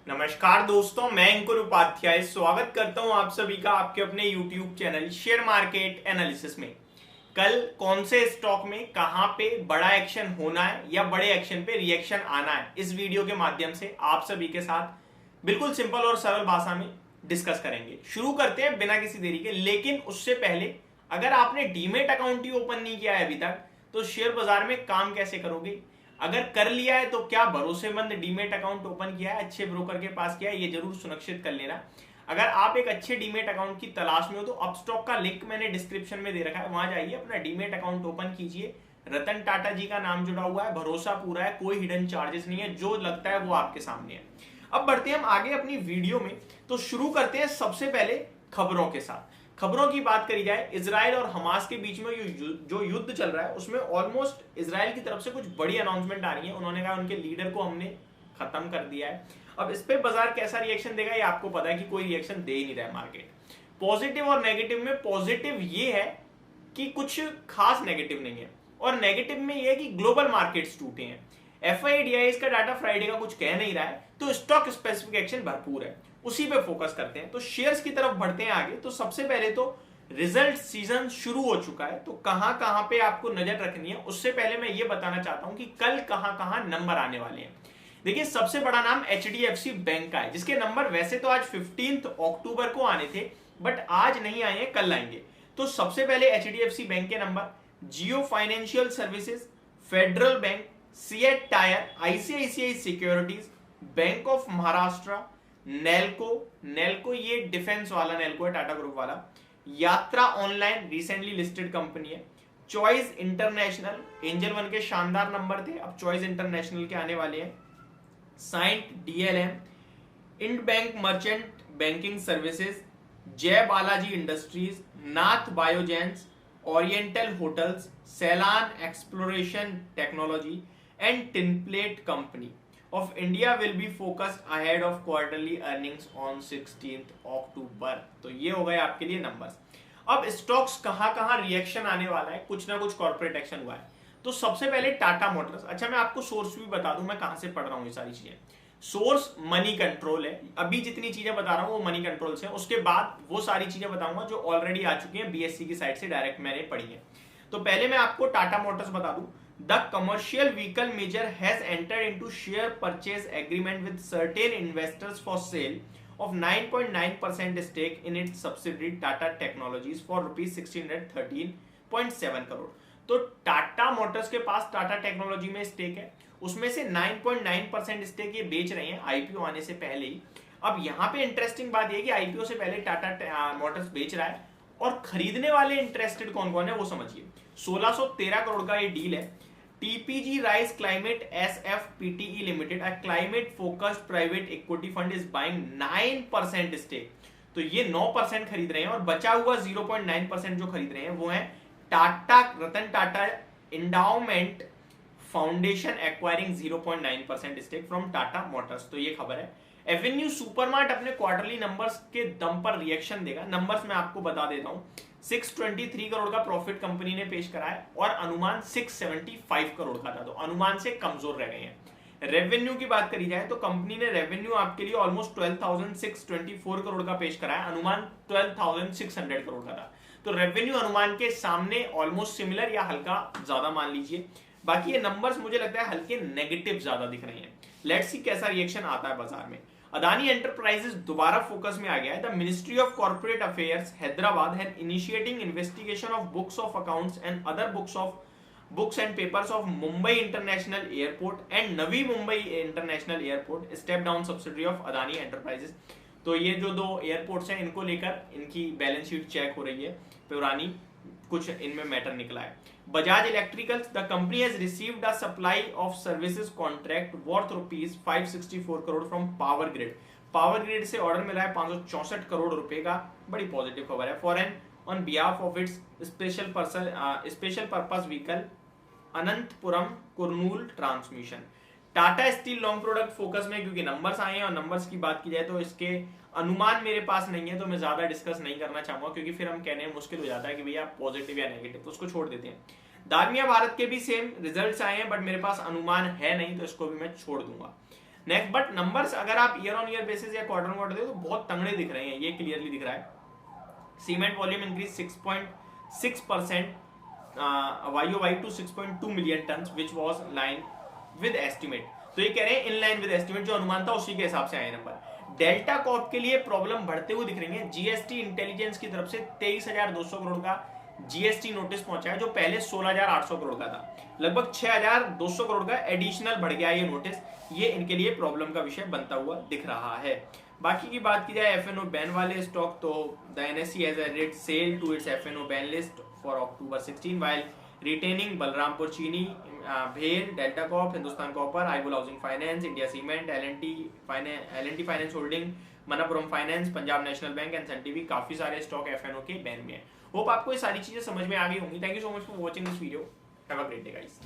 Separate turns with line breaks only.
नमस्कार दोस्तों, मैं अंकुर उपाध्याय स्वागत करता हूं आप सभी का आपके अपने YouTube channel share market analysis में। कल कौन से स्टॉक में कहां पे बड़ा एक्शन होना है या बड़े एक्शन पे रिएक्शन आना है, इस वीडियो के माध्यम से आप सभी के साथ बिल्कुल सिंपल और सरल भाषा में डिस्कस करेंगे। शुरू करते हैं बिना किसी देरी के। लेकिन उससे पहले, अगर आपने डीमेट अकाउंट ही ओपन नहीं किया है अभी तक, तो शेयर बाजार में काम कैसे करोगे? अगर कर लिया है तो क्या भरोसेमंद डीमेट अकाउंट ओपन किया है, अच्छे ब्रोकर के पास किया है, ये जरूर सुनिश्चित कर लेना। अगर आप एक अच्छे डीमेट अकाउंट की तलाश में हो तो अपस्टॉक का लिंक मैंने डिस्क्रिप्शन में दे रखा है, वहां जाइए, अपना डीमेट अकाउंट ओपन कीजिए। रतन टाटा जी का नाम जुड़ा हुआ है, भरोसा पूरा है, कोई हिडन चार्जेस नहीं है, जो लगता है वो आपके सामने है। अब बढ़ते हैं हम आगे अपनी वीडियो में। तो शुरू करते हैं सबसे पहले खबरों के साथ। खबरों की बात करी जाए, इजराइल और हमास के बीच में जो युद्ध चल रहा है उसमें ऑलमोस्ट इजराइल की तरफ से कुछ बड़ी अनाउंसमेंट आ रही है। उन्होंने कहा उनके लीडर को हमने खत्म कर दिया है। अब इस पे बाजार कैसा रिएक्शन देगा ये आपको पता है कि कोई रिएक्शन दे ही नहीं रहा है मार्केट। पॉजिटिव और नेगेटिव में पॉजिटिव ये है कि कुछ खास नेगेटिव नहीं है, और नेगेटिव में ये है कि ग्लोबल मार्केट्स टूटे हैं। एफआईडीआई का डाटा फ्राइडे का कुछ कह नहीं रहा है, तो स्टॉक स्पेसिफिक एक्शन भरपूर है, उसी पे फोकस करते हैं। तो शेयर्स की तरफ बढ़ते हैं आगे। तो सबसे पहले तो रिजल्ट सीजन शुरू हो चुका है, तो कहां कहां पे आपको नजर रखनी है उससे पहले मैं ये बताना चाहता हूं कि कल कहां कहां नंबर आने वाले हैं। देखिए, सबसे बड़ा नाम एचडीएफसी बैंक का है, जिसके नंबर वैसे तो आज 15 अक्टूबर को आने थे, बट आज नहीं आए हैं, कल आएंगे। तो सबसे पहले एचडीएफसी बैंक के number, Jio financial services, federal bank, CEAT tyre, ICICI securities, bank of Maharashtra, Nelco, Nelco ये डिफेंस वाला नेल्को है, टाटा ग्रुप वाला, यात्रा ऑनलाइन रिसेंटली लिस्टेड कंपनी है, चॉइस इंटरनेशनल, एंजल वन के शानदार नंबर थे, अब चॉइस इंटरनेशनल के आने वाले हैं, Cyient DLM, Ind bank merchant banking services, Jai Balaji industries, Nath biogenes, oriental hotels, Selan exploration technology and tinplate company of India will be focused ahead of quarterly earnings on 16th October। तो ये हो गए आपके लिए नंबर्स। अब स्टॉक्स कहां कहां रिएक्शन आने वाला है, कुछ ना कुछ कॉर्पोरेट एक्शन हुआ है। तो सबसे पहले टाटा मोटर्स। अच्छा, मैं आपको सोर्स भी बता दूं, मैं कहां से पढ़ रहा हूं ये सारी चीजें। सोर्स मनी कंट्रोल है, अभी जितनी चीजें बता रहा हूं वो मनी कंट्रोल से। उसके बाद वो सारी चीजें बताऊंगा जो ऑलरेडी आ चुकी हैं बीएससी की साइड से, डायरेक्ट मैंने पढ़ी है। तो पहले मैं आपको टाटा मोटर्स बता दूं। The commercial vehicle major has entered into share purchase agreement with certain investors for sale of 9.9% stake in its subsidiary Tata Technologies for rupees 1613.7 crore. तो टाटा मोटर्स के पास टाटा टेक्नोलॉजी में स्टेक है, उसमें से 9.9% स्टेक ये बेच रहे हैं आईपीओ आने से पहले ही। अब यहाँ पे इंटरेस्टिंग बात ये है कि आईपीओ से पहले टाटा मोटर्स बेच रहा है, और खरीदने वाले इंटरेस्टेड कौन कौन है वो समझिए। 1613 करोड़ का ये डील है। TPG Rise Climate SFPTE Limited, a climate focused private equity fund is buying 9% stake। तो ये 9% खरीद रहे हैं, और बचा हुआ 0.9% जो खरीद रहे हैं वो है Tata Ratan Tata endowment foundation acquiring 0.9% stake from Tata motors. तो ये खबर है। एवेन्यू सुपरमार्ट अपने क्वार्टरली नंबर्स के दम पर रिएक्शन देगा। नंबर्स मैं आपको बता देता हूं। 623 करोड़ का प्रॉफिट कंपनी ने पेश करा है, और अनुमान 675 करोड़ का था, तो अनुमान से कमजोर रह गए हैं। रेवेन्यू की बात करी जाए तो कंपनी ने रेवेन्यू आपके लिए ऑलमोस्ट 12,624 करोड़ का पेश करा है, अनुमान 12,600 करोड़ का था। तो रेवेन्यू अनुमान के सामने ऑलमोस्ट सिमिलर या हल्का ज्यादा मान लीजिए। बाकी ये नंबर्स मुझे लगता है हल्के नेगेटिव ज्यादा दिख रहे हैं। लेट्स सी कैसा रिएक्शन आता है बाजार में। अदानी एंटरप्राइजेस दोबारा फोकस में आ गया है। The ministry of corporate affairs Hyderabad है initiating investigation of books of accounts and other books and papers of Mumbai international airport and Navi Mumbai international airport, step down subsidiary of Adani enterprises. तो ये जो दो एयरपोर्ट्स हैं, इनको लेकर इनकी बैलेंस शीट चेक हो रही है, पुरानी कुछ इनमें मैटर निकला है। Bajaj electricals, the company has received a supply of services contract worth rupees 564 crore from power grid. Power grid से ऑर्डर मिला है 564 करोड़ रुपए का, बड़ी पॉजिटिव खबर है। For and on behalf of its special purpose vehicle Anantapuram Kurnool transmission. Tata steel long product focus में, क्योंकि नंबर्स आए हैं, और नंबर्स की बात की जाए तो इसके अनुमान मेरे पास नहीं है, तो मैं ज्यादा डिस्कस नहीं करना चाहूंगा, क्योंकि फिर हम कहने में मुश्किल हो जाता है कि भैया पॉजिटिव या नेगेटिव, तो उसको छोड़ देते हैं। दालमिया भारत के भी सेम रिजल्ट्स आए हैं, बट मेरे पास अनुमान है नहीं, तो इसको भी मैं छोड़ दूंगा। नेक्स्ट, बट नंबर्स अगर आप ईयर ऑन ईयर बेसिस या क्वार्टर ऑन क्वार्टर देखो तो बहुत तंगड़े दिख रहे हैं, ये क्लियरली दिख रहा है। Cement volume increase 6.6% YOY to 6.2 million tons, which was line with estimate। तो ये कह रहे हैं इन लाइन विद एस्टिमेट, जो अनुमान था उसी के हिसाब से आए नंबर। डेल्टा कॉर्प के लिए प्रॉब्लम बढ़ते हुए दिख रही है। जीएसटी इंटेलिजेंस की तरफ से 23,200 करोड़ का जीएसटी नोटिस पहुंचा है, जो पहले 16,800 करोड़ का था। लगभग 6,200 करोड़ का एडिशनल बढ़ गया ये नोटिस। ये इनके लिए प्रॉब्लम का विषय बनता हुआ दिख रहा है। बाकी की बात की जाए एफएनओ बैन वाले स्टॉक, तो the NSE has added SAIL to its FNO ban list for October 16 while retaining Balrampur Chini, भेल, delta corp, Hindustan copper, Ibull housing finance, India cement, L&T finance holding, Manappuram finance, Punjab national bank and sun TV. काफी सारे stock F&O के ban में है। Hope आपको ये सारी चीजें समझ में आ गई होंगी। Thank you so much for watching this video. Have a great day guys.